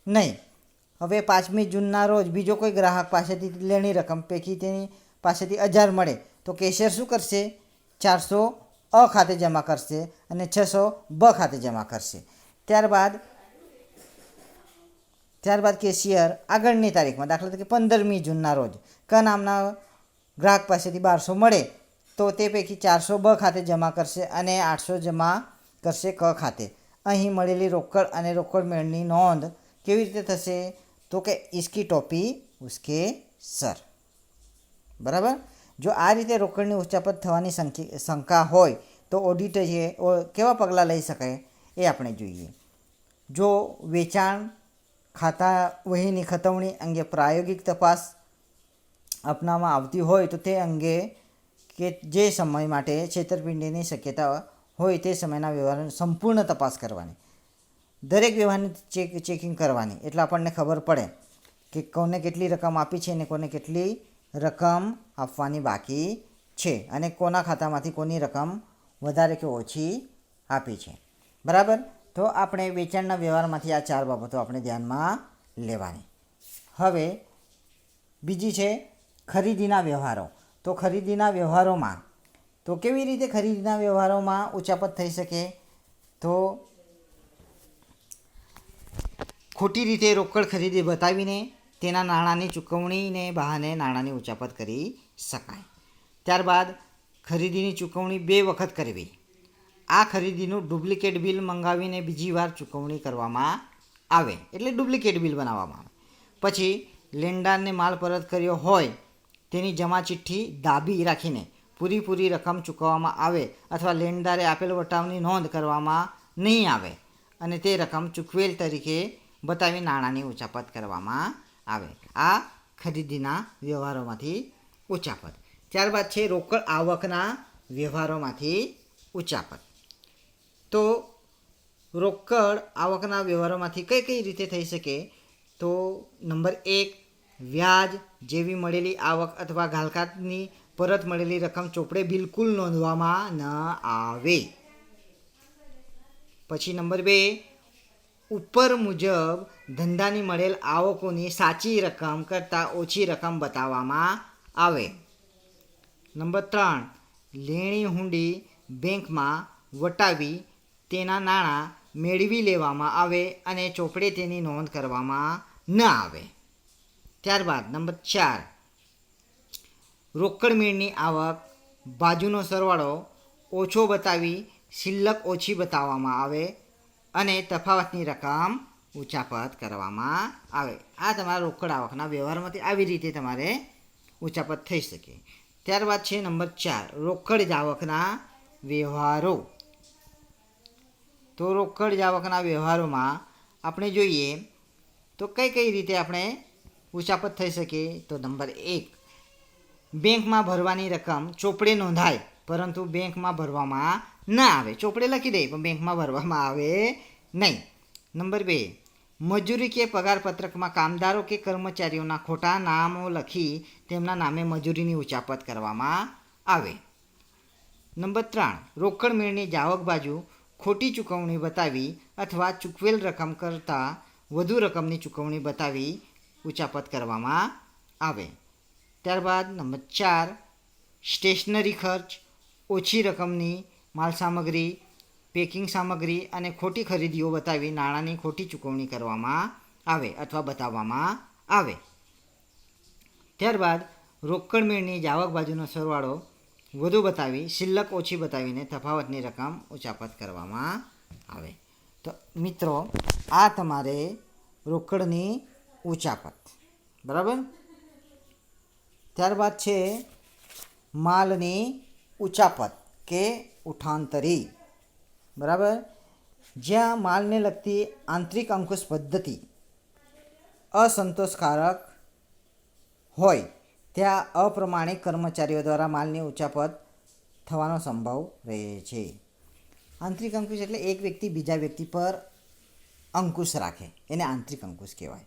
નહીં. હવે 5મી જૂનના રોજ બીજો કોઈ ગ્રાહક પાસેથી લેણી રકમ પૈકી તેની પાસેથી 1000 મળે તો કેશિયર શું કરશે? 400 અ ખાતે જમા કરશે અને 600 બ ખાતે જમા કરશે. ત્યારબાદ કેશિયર આગળની તારીખમાં, દાખલા તરીકે 15મી જૂનના રોજ ક નામના ગ્રાહક પાસેથી 1200 મળે તો તે પૈકી 400 બ ખાતે જમા કરશે અને 800 જમા કરશે ક ખાતે. અહીં મળેલી રોકડ અને રોકડ મેળની નોંધ કેવી રીતે થશે? તો કે ઇસકી ટોપી ઉસકે સર. બરાબર. જો આ રીતે રોકડની ઉચાપત થવાની શંકા હોય તો ઓડિટરે કેવા પગલાં લઈ શકાય એ આપણે જોઈએ. જો વેચાણ ખાતા વહીની ખતવણી અંગે પ્રાયોગિક તપાસ અપનાવવામાં આવતી હોય તો તે અંગે કે જે સમય માટે છેતરપિંડીની શક્યતા હોય તે સમયના વ્યવહારની સંપૂર્ણ તપાસ કરવાની. દરેક વ્યવહારની ચેકિંગ કરવાની, એટલે આપણને ખબર પડે કે કોને કેટલી રકમ આપી છે અને કોને કેટલી રકમ આપવાની બાકી છે અને કોના ખાતામાંથી કોની રકમ વધારે કે ઓછી આપી છે. બરાબર. તો આપણે વેચાણના વ્યવહારમાંથી આ 4 બાબતો આપણે ધ્યાનમાં લેવાની. હવે બીજી છે ખરીદીના વ્યવહારો. તો ખરીદીના વ્યવહારોમાં તો કેવી રીતે ખરીદીના વ્યવહારોમાં ઉચાપત થઈ શકે? તો ખોટી રીતે રોકડ ખરીદી બતાવીને તેના નાણાંની ચૂકવણીને બહાને નાણાંની ઉચાપત કરી શકાય. ત્યારબાદ ખરીદીની ચૂકવણી 2 વખત કરવી. આ ખરીદીનું ડુપ્લિકેટ બિલ મંગાવીને બીજી વાર ચૂકવણી કરવામાં આવે એટલે ડુપ્લિકેટ બિલ બનાવવામાં આવે. પછી લેણદારને માલ પરત કર્યો હોય તેની જમા ચિઠ્ઠી દાબી રાખીને પૂરી રકમ ચૂકવવામાં આવે અથવા લેણદારે આપેલ વટાવની નોંધ કરવામાં નહીં આવે અને તે રકમ ચૂકવેલ તરીકે બતાવી નાણાંની ઉચાપત કરવામાં આવે. આ ખરીદીના વ્યવહારોમાંથી ઉચાપત. ત્યારબાદ છે રોકડ આવકના વ્યવહારોમાંથી ઉચાપત. તો રોકડ આવકના વ્યવહારોમાંથી કઈ રીતે થઈ શકે? તો નંબર 1, વ્યાજ જેવી મળેલી આવક અથવા ઘાલકાતની પરત મળેલી રકમ ચોપડે બિલકુલ નોંધવામાં ન આવે. પછી નંબર 2, ઉપર મુજબ ધંધાની મળેલ આવકોની સાચી રકમ કરતાં ઓછી રકમ બતાવવામાં આવે. નંબર 3, લેણી હુંડી બેંકમાં વટાવી તેના નાણાં મેળવી લેવામાં આવે અને ચોપડે તેની નોંધ કરવામાં ન આવે. ત્યારબાદ નંબર 4, રોકડ મેળની આવક બાજુનો સરવાળો ઓછો બતાવી શિલ્લક ઓછી બતાવવામાં આવે અને તફાવતની રકમ ઉચાપત કરવામાં આવે. આ તમારા રોકડ આવકના વ્યવહારમાંથી આવી રીતે તમારે ઉચાપત થઈ શકે. ત્યારબાદ છે નંબર 4, રોકડ આવકના વ્યવહારો. તો રોકડ આવકના વ્યવહારોમાં આપણે જોઈએ તો કઈ રીતે આપણે ઉચાપત થઈ શકે? તો નંબર 1, બેંકમાં ભરવાની રકમ ચોપડે નોંધાય પરંતુ બેંકમાં ભરવામાં ન આવે. ચોપડે લખી દે પણ બેંકમાં ભરવામાં આવે નહીં. નંબર 2, મજૂરી કે પગાર પત્રકમાં કામદારો કે કર્મચારીઓના ખોટા નામો લખી તેમના નામે મજૂરીની ઉચાપત કરવામાં આવે. નંબર 3, રોકડ મેળની જાવક બાજુ ખોટી ચૂકવણી બતાવી અથવા ચૂકવેલ રકમ કરતાં વધુ રકમની ચૂકવણી બતાવી ઉચાપત કરવામાં આવે. ત્યારબાદ નંબર 4, સ્ટેશનરી ખર્ચ, ઓછી રકમની માલસામગ્રી, પેકિંગ સામગ્રી અને ખોટી ખરીદીઓ બતાવી નાણાંની ખોટી ચૂકવણી કરવામાં આવે અથવા બતાવવામાં આવે. ત્યારબાદ રોકડ મેળની જાવક બાજુનો સરવાળો વધુ બતાવી શિલ્લક ઓછી બતાવીને તફાવતની રકમ ઉચાપત કરવામાં આવે. તો મિત્રો, આ તમારે રોકડની ઉચાપત, બરાબર. ત્યારબાદ છે માલની ઉચાપત કે ઉઠાંતરી, બરાબર. જ્યાં માલને લગતી આંતરિક અંકુશ પદ્ધતિ અસંતોષકારક હોય ત્યાં અપ્રમાણિક કર્મચારીઓ દ્વારા માલની ઉચાપત થવાનો સંભવ રહે છે. આંતરિક અંકુશ એટલે એક વ્યક્તિ બીજા વ્યક્તિ પર અંકુશ રાખે, એને આંતરિક અંકુશ કહેવાય.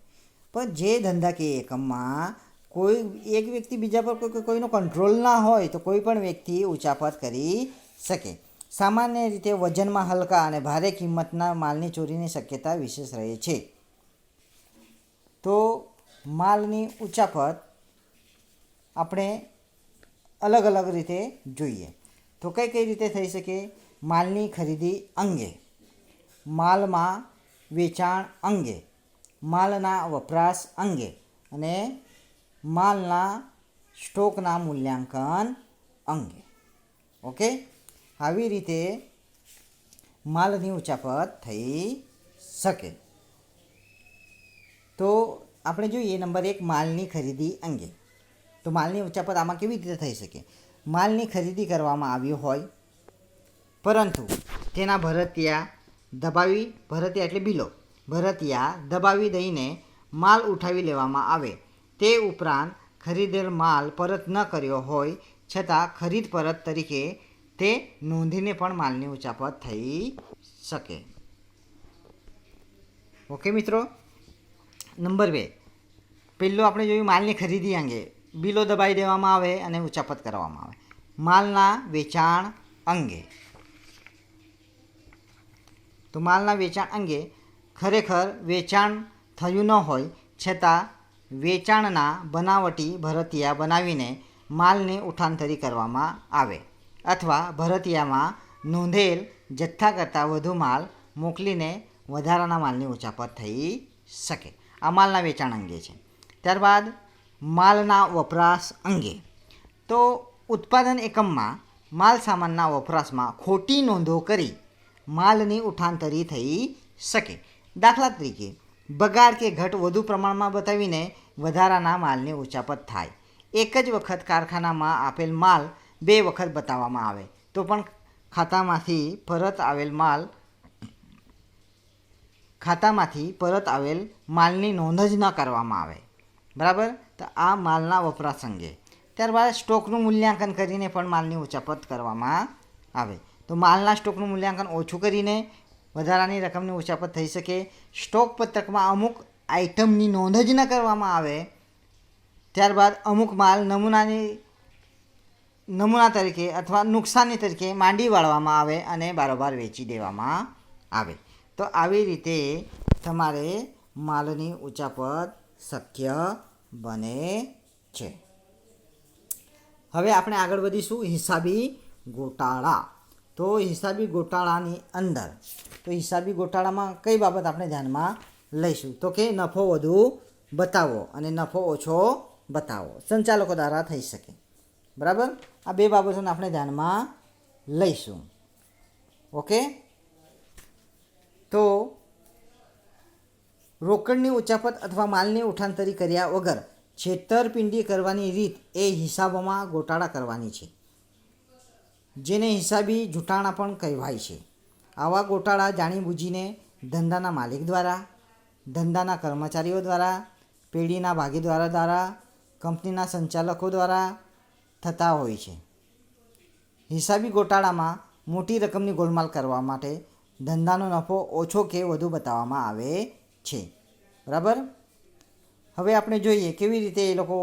પણ જે ધંધાકીય એકમમાં કોઈ એક વ્યક્તિ બીજા પર કોઈનો કંટ્રોલ ના હોય તો કોઈ પણ વ્યક્તિ ઉચાપત કરી શકે. સામાન્ય રીતે વજનમાં હલકા અને ભારે કિંમતના માલની ચોરીની શક્યતા વિશેષ રહે છે. તો માલની ઉચાપત આપણે અલગ રીતે જોઈએ. તો કઈ રીતે થઈ શકે? માલની ખરીદી અંગે, માલમાં વેચાણ અંગે, માલના વપરાશ અંગે અને માલના સ્ટોકના મૂલ્યાંકન અંગે. ઓકે, આવી રીતે માલની ઉચાપત થઈ શકે. તો આપણે જોઈએ નંબર 1, માલની ખરીદી અંગે. તો માલની ઉચાપત આમાં કેવી રીતે થઈ શકે? માલની ખરીદી કરવામાં આવ્યો હોય પરંતુ તેના ભરતિયા એટલે બિલો દબાવી દઈને માલ ઉઠાવી લેવામાં આવે. તે ઉપરાંત ખરીદેલ માલ પરત ન કર્યો હોય છતાં ખરીદ પરત તરીકે તે નોંધીને પણ માલની ઉચાપત થઈ શકે. ઓકે મિત્રો. નંબર 2, પહેલું આપણે જોયું માલની ખરીદી અંગે. બિલો દબાવી દેવામાં આવે અને ઉચાપત કરવામાં આવે. માલના વેચાણ અંગે. તો માલના વેચાણ અંગે ખરેખર વેચાણ થયું ન હોય છતાં વેચાણના બનાવટી ભરતિયા બનાવીને માલની ઉઠાંતરી કરવામાં આવે અથવા ભરતિયામાં નોંધેલ જથ્થા કરતાં વધુ માલ મોકલીને વધારાના માલની ઉચાપત થઈ શકે. આ માલના વેચાણ અંગે છે. ત્યારબાદ માલના વપરાશ અંગે. તો ઉત્પાદન એકમમાં માલ સામાનના વપરાશમાં ખોટી નોંધો કરી માલની ઉઠાંતરી થઈ શકે. દાખલા તરીકે બગાડ કે ઘટ વધુ પ્રમાણમાં બતાવીને વધારાના માલની ઉચાપત થાય. એક જ વખત કારખાનામાં આપેલ માલ 2 વખત બતાવવામાં આવે તો પણ ખાતામાંથી પરત આવેલ માલની નોંધ જ ન કરવામાં આવે. બરાબર. તો આ માલના વપરાશ અંગે. ત્યારબાદ સ્ટોકનું મૂલ્યાંકન કરીને પણ માલની ઉચાપત કરવામાં આવે. તો માલના સ્ટોકનું મૂલ્યાંકન ઓછું કરીને વધારાની રકમની ઉચાપત થઈ શકે. સ્ટોક પત્રકમાં અમુક આઇટમની નોંધ જ ન કરવામાં આવે. ત્યારબાદ અમુક માલ નમૂના તરીકે અથવા નુકસાની તરીકે માંડી વાળવામાં આવે અને બારોબાર વેચી દેવામાં આવે. તો આવી રીતે તમારે માલની ઉચાપત શક્ય બને છે. હવે આપણે આગળ વધીશું હિસાબી ગોટાળા. તો હિસાબી ગોટાળાની અંદર હિસાબી ગોટાળામાં કઈ બાબત આપણે ધ્યાનમાં લઈશું? તો કે નફો વધુ બતાવો અને નફો ઓછો બતાવો સંચાલકો દ્વારા થઈ શકે. બરાબર. આ 2 બાબતોને આપણે ધ્યાનમાં લઈશું. ઓકે. તો રોકડની ઉચાપત અથવા માલની ઉઠાંતરી કર્યા વગર છેતરપિંડી કરવાની રીત એ હિસાબોમાં ગોટાળા કરવાની છે, જેને હિસાબી જૂઠાણા પણ કહેવાય છે. આવા ગોટાળા જાણીબૂજીને ધંધાના માલિક દ્વારા, ધંધાના કર્મચારીઓ દ્વારા, પેઢીના ભાગીદારો દ્વારા, કંપનીના સંચાલકો દ્વારા થતા હોય છે. હિસાબી ગોટાળામાં મોટી રકમની ગોલમાલ કરવા માટે ધંધાનો નફો ઓછો કે વધુ બતાવવામાં આવે છે. બરાબર. હવે આપણે જોઈએ કેવી રીતે એ લોકો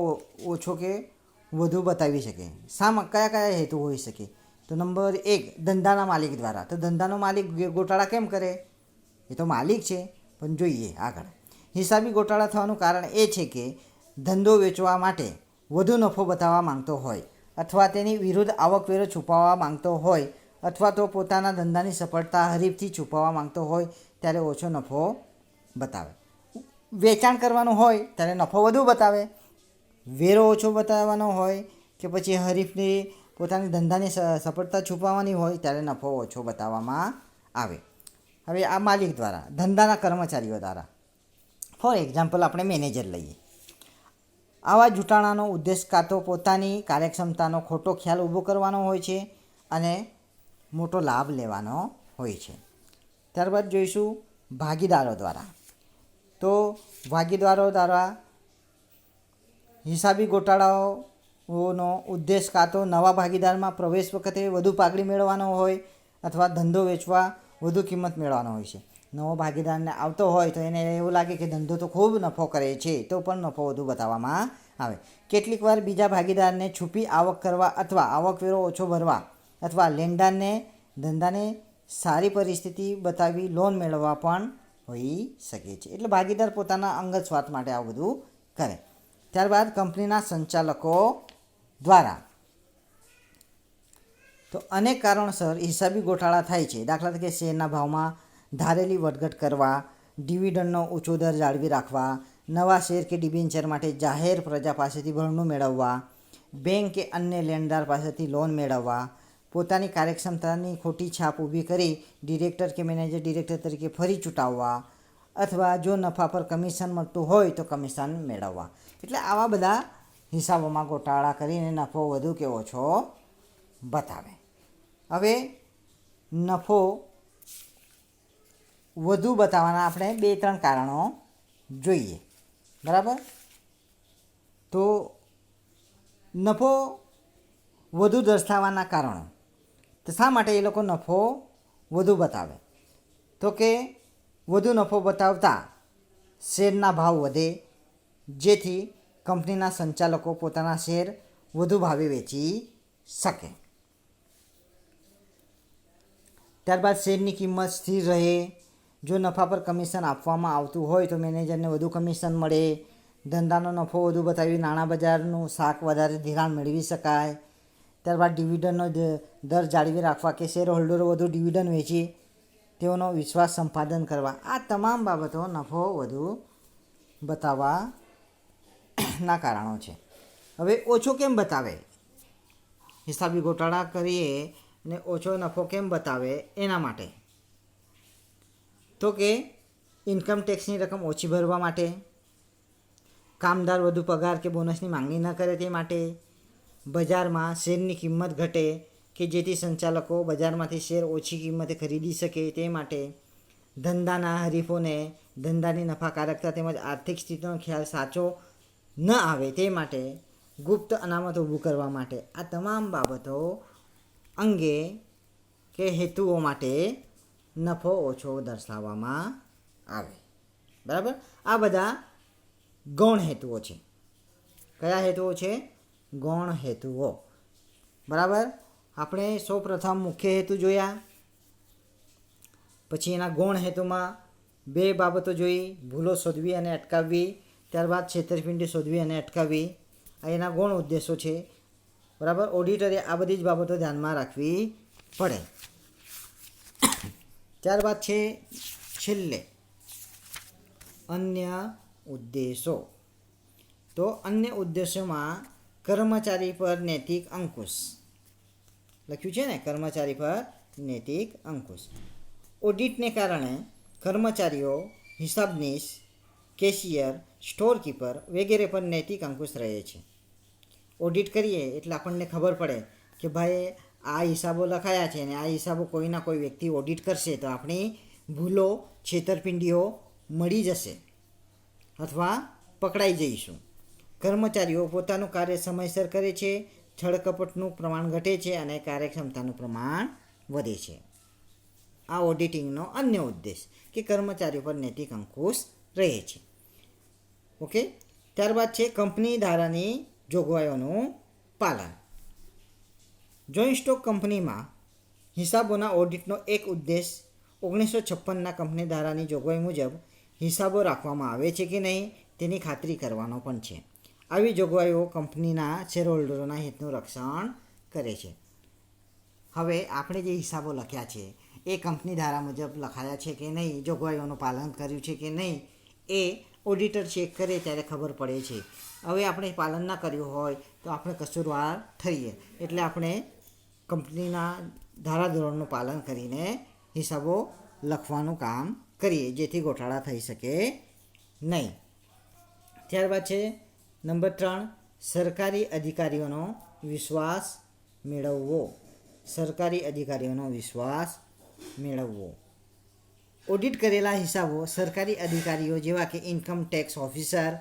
ઓછો કે વધુ બતાવી શકે. કયા હેતુ હોઈ શકે? તો નંબર 1, ધંધાના માલિક દ્વારા. તો ધંધાનો માલિક ગોટાળા કેમ કરે? એ તો માલિક છે. પણ જોઈએ આગળ. હિસાબી ગોટાળા થવાનું કારણ એ છે કે ધંધો વેચવા માટે વધુ નફો બતાવવા માંગતો હોય, અથવા તેની વિરુદ્ધ આવકવેરો છુપાવવા માંગતો હોય, અથવા તો પોતાના ધંધાની સફળતા હરીફથી છુપાવવા માંગતો હોય ત્યારે ઓછો નફો બતાવે. વેચાણ કરવાનું હોય ત્યારે નફો વધુ બતાવે. વેરો ઓછો બતાવવાનો હોય કે પછી હરીફની પોતાની ધંધાની સફળતા છુપાવવાની હોય ત્યારે નફો ઓછો બતાવવામાં આવે. હવે આ માલિક દ્વારા. ધંધાના કર્મચારીઓ દ્વારા. ફોર એક્ઝામ્પલ આપણે મેનેજર લઈએ. આવા જૂઠાણાનો ઉદ્દેશ કાં તો પોતાની કાર્યક્ષમતાનો ખોટો ખ્યાલ ઊભો કરવાનો હોય છે અને મોટો લાભ લેવાનો હોય છે. ત્યારબાદ જોઈશું ભાગીદારો દ્વારા. તો ભાગીદારો દ્વારા હિસાબી ગોટાળાઓનો ઉદ્દેશ કાં તો નવા ભાગીદારમાં પ્રવેશ વખતે વધુ પાઘડી મેળવવાનો હોય અથવા ધંધો વેચવા વધુ કિંમત મેળવવાનો હોય છે. નવો ભાગીદારને આવતો હોય તો એને એવું લાગે કે ધંધો તો ખૂબ નફો કરે છે, તો પણ નફો વધુ બતાવવામાં આવે. કેટલીક વાર બીજા ભાગીદારને છુપી આવક કરવા અથવા આવકવેરો ઓછો ભરવા અથવા લેણદારને ધંધાને સારી પરિસ્થિતિ બતાવી લોન મેળવવા પણ હોઈ શકે છે. એટલે ભાગીદાર પોતાના અંગત સ્વાર્થ માટે આ બધું કરે. ત્યારબાદ કંપનીના સંચાલકો દ્વારા. તો અનેક કારણોસર હિસાબી ગોટાળા થાય છે. દાખલા તરીકે શેરના ભાવમાં ધારેલી વધઘટ કરવા, ડિવિડન્ડનો ઊંચો દર જાળવી રાખવા, નવા શેર કે ડિબેન્ચર માટે જાહેર પ્રજા પાસેથી ભરણું મેળવવા, બેંક કે અન્ય લેણદાર પાસેથી લોન મેળવવા, પોતાની કાર્યક્ષમતાની ખોટી છાપ ઊભી કરી ડિરેક્ટર કે મેનેજર ડિરેક્ટર તરીકે ફરી ચૂંટાવવા, અથવા જો નફા પર કમિશન મળતું હોય તો કમિશન મેળવવા. એટલે આવા બધા હિસાબોમાં ગોટાળા કરીને નફો વધુ કે ઓછો બતાવે. હવે નફો વધુ બતાવવાના આપણે 2-3 કારણો જોઈએ. બરાબર. તો નફો વધુ દર્શાવવાના કારણો. તો શા માટે એ લોકો નફો વધુ બતાવે? તો કે વધુ નફો બતાવતા શેરના ભાવ વધે, જેથી કંપનીના સંચાલકો પોતાના શેર વધુ ભાવે વેચી શકે. ત્યારબાદ શેરની કિંમત સ્થિર રહે. જો નફા પર કમિશન આપવામાં આવતું હોય તો મેનેજરને વધુ કમિશન મળે. ધંધાનો નફો વધુ બતાવી નાણાં બજારનું શાક વધારે ધિરાણ મેળવી શકાય. ત્યારબાદ ડિવિડન્ડનો દર જાળવી રાખવા કે શેર હોલ્ડરો વધુ ડિવિડન્ડ વેચી તેઓનો વિશ્વાસ સંપાદન કરવા. આ તમામ બાબતો નફો વધુ બતાવવા ના કારણો છે. હવે ઓછો કેમ બતાવે, હિસાબી ગોટાળા કરીએ અને ઓછો નફો કેમ બતાવે એના માટે, તો કે ઇન્કમ ટેક્સની રકમ ઓછી ભરવા માટે, કામદાર વધુ પગાર કે બોનસની માંગણી ન કરે તે માટે, બજારમાં શેરની કિંમત ઘટે કે જેથી સંચાલકો બજારમાંથી શેર ઓછી કિંમતે ખરીદી શકે તે માટે, ધંધાના હરીફોને ધંધાની નફાકારકતા તેમજ આર્થિક સ્થિતિનો ખ્યાલ સાચો ન આવે તે માટે, ગુપ્ત અનામત ઊભું કરવા માટે. આ તમામ બાબતો અંગે કે હેતુઓ માટે નફો ઓછો દર્શાવવામાં આવે. બરાબર, આ બધા ગૌણ હેતુઓ છે. કયા હેતુઓ છે? ગૌણ હેતુઓ. બરાબર, આપણે સૌપ્રથમ મુખ્ય હેતુ જોયા, પછી એના ગૌણ હેતુમાં બે બાબતો જોઈ, ભૂલો શોધવી અને અટકાવવી, ત્યારબાદ છેતરપિંડી શોધવી અને અટકાવવી. આ એના ગૌણ ઉદ્દેશો છે. બરાબર, ઓડિટરે આ બધી જ બાબતો ધ્યાનમાં રાખવી પડે. ત્યારબાદ છે છેલ્લે અન્ય ઉદ્દેશો. તો અન્ય ઉદ્દેશોમાં કર્મચારી પર નૈતિક અંકુશ લખ્યું છે ને, કર્મચારી પર નૈતિક અંકુશ. ઓડિટને કારણે કર્મચારીઓ, હિસાબનીશ, કેશિયર, સ્ટોરકીપર વગેરે પર નૈતિક અંકુશ રહે છે. ઓડિટ કરીએ એટલે આપણને ખબર પડે કે ભાઈ આ હિસાબો લખાયા છે અને આ હિસાબો કોઈના કોઈ વ્યક્તિ ઓડિટ કરશે તો આપણી ભૂલો, છેતરપિંડીઓ મળી જશે અથવા પકડાઈ જઈશું. કર્મચારીઓ પોતાનું કાર્ય સમયસર કરે છે, છળકપટનું પ્રમાણ ઘટે છે અને કાર્યક્ષમતાનું પ્રમાણ વધે છે. આ ઓડિટિંગનો અન્ય ઉદ્દેશ કે કર્મચારીઓ પર નૈતિક અંકુશ રહે છે. ઓકે, ત્યારબાદ છે કંપની ધારાની જોગવાઈઓનું પાલન. જોઈન્ટ સ્ટોક કંપનીમાં હિસાબોના ઓડિટનો એક ઉદ્દેશ 1956ના કંપની ધારાની જોગવાઈ મુજબ હિસાબો રાખવામાં આવે છે કે નહીં તેની ખાતરી કરવાનો પણ છે. આવી જોગવાઈઓ કંપનીના શેરહોલ્ડરોના હિતનું રક્ષણ કરે છે. હવે આપણે જે હિસાબો લખ્યા છે એ કંપની ધારા મુજબ લખાયા છે કે નહીં, જોગવાઈઓનું પાલન કર્યું છે કે નહીં, એ ઓડિટર ચેક કરે ત્યારે ખબર પડે છે. હવે આપણે પાલન ના કર્યું હોય તો આપણે કસૂરવાર થઈએ. એટલે આપણે કંપનીના ધારાધોરણનું પાલન કરીને હિસાબો લખવાનું કામ કરીએ જેથી ગોટાળા થઈ શકે નહીં. ત્યારબાદ છે નંબર 3, સરકારી અધિકારીઓનો વિશ્વાસ મેળવવો. સરકારી અધિકારીઓનો વિશ્વાસ મેળવવો. ઓડિટ કરેલા હિસાબો સરકારી અધિકારીઓ જેવા કે income tax officer,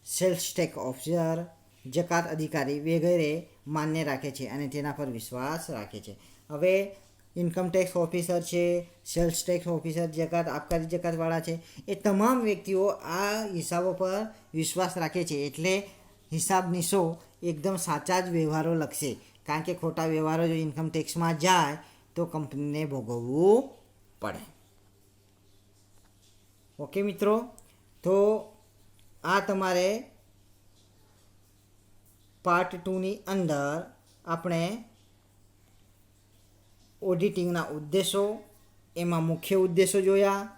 sales tax officer, જકાત અધિકારી વગેરે માન્ય રાખે છે અને તેના પર વિશ્વાસ રાખે છે. હવે ઇન્કમ ટેક્સ ઓફિસર છે, સેલ્સ ટેક્સ ઓફિસર, જકાત આબકારી જકાતવાળા છે, એ તમામ વ્યક્તિઓ આ હિસાબો પર વિશ્વાસ રાખે છે. એટલે હિસાબનીશો એકદમ સાચા જ વ્યવહારો લખશે, કારણ કે ખોટા વ્યવહારો જો ઇન્કમ ટેક્સમાં જાય તો કંપનીને ભોગવવું પડે. ઓકે મિત્રો, તો આ તમારે પાર્ટ 2ની અંદર આપણે ઓડિટિંગના ઉદ્દેશો, એમાં મુખ્ય ઉદ્દેશો જોયા,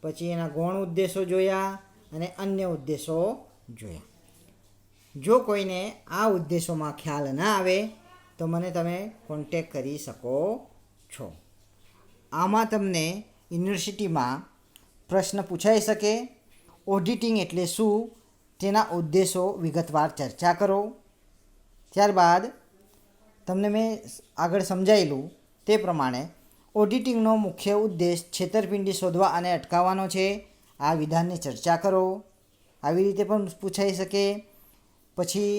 પછી એના ગૌણ ઉદ્દેશો જોયા અને અન્ય ઉદ્દેશો જોયા. જો કોઈને આ ઉદ્દેશોમાં ખ્યાલ ના આવે તો મને તમે કોન્ટેક કરી શકો છો. આમાં તમને યુનિવર્સિટીમાં પ્રશ્ન પૂછાઈ શકે. ઓડિટિંગ એટલે શું, તેના ઉદ્દેશો વિગતવાર ચર્ચા કરો. ત્યારબાદ તમને મેં આગળ સમજાયેલું તે પ્રમાણે ઓડિટિંગનો મુખ્ય ઉદ્દેશ છેતરપિંડી શોધવા અને અટકાવવાનો છે. આ વિધાનની ચર્ચા કરો. આવી રીતે પણ પૂછાઈ શકે. પછી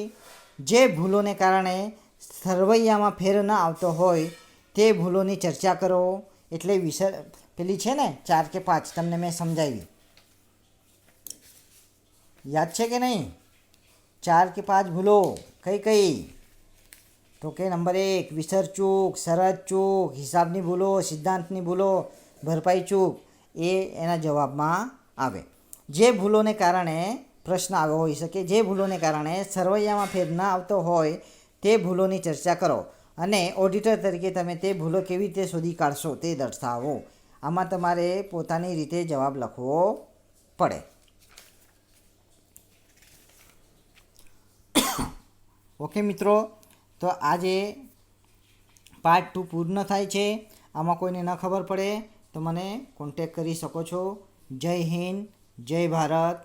જે ભૂલોને કારણે સરવૈયામાં ફેર ન આવતો હોય તે ભૂલોની ચર્ચા કરો. એટલે વિષય પેલી છે ને 4 કે 5 તમને મેં સમજાવી, યાદ છે કે નહીં? 4 કે 5 ભૂલો કઈ કઈ? તો કે નંબર 1 વિસર ચૂક, શરત ચૂક, હિસાબની ભૂલો, સિદ્ધાંતની ભૂલો, ભરપાઈ ચૂક, એ એના જવાબમાં આવે. જે ભૂલોને કારણે પ્રશ્ન આવ્યો હોઈ શકે, જે ભૂલોને કારણે સરવૈયામાં ફેર ન આવતો હોય તે ભૂલોની ચર્ચા કરો અને ઓડિટર તરીકે તમે તે ભૂલો કેવી રીતે શોધી કાઢશો તે દર્શાવો. આમાં તમારે પોતાની રીતે જવાબ લખવો પડે. ઓકે મિત્રો, તો આજે પાર્ટ 2 પૂર્ણ થાય છે. આમાં કોઈને ન ખબર પડે તો મને કોન્ટેક કરી શકો છો. જય હિન્દ, જય ભારત.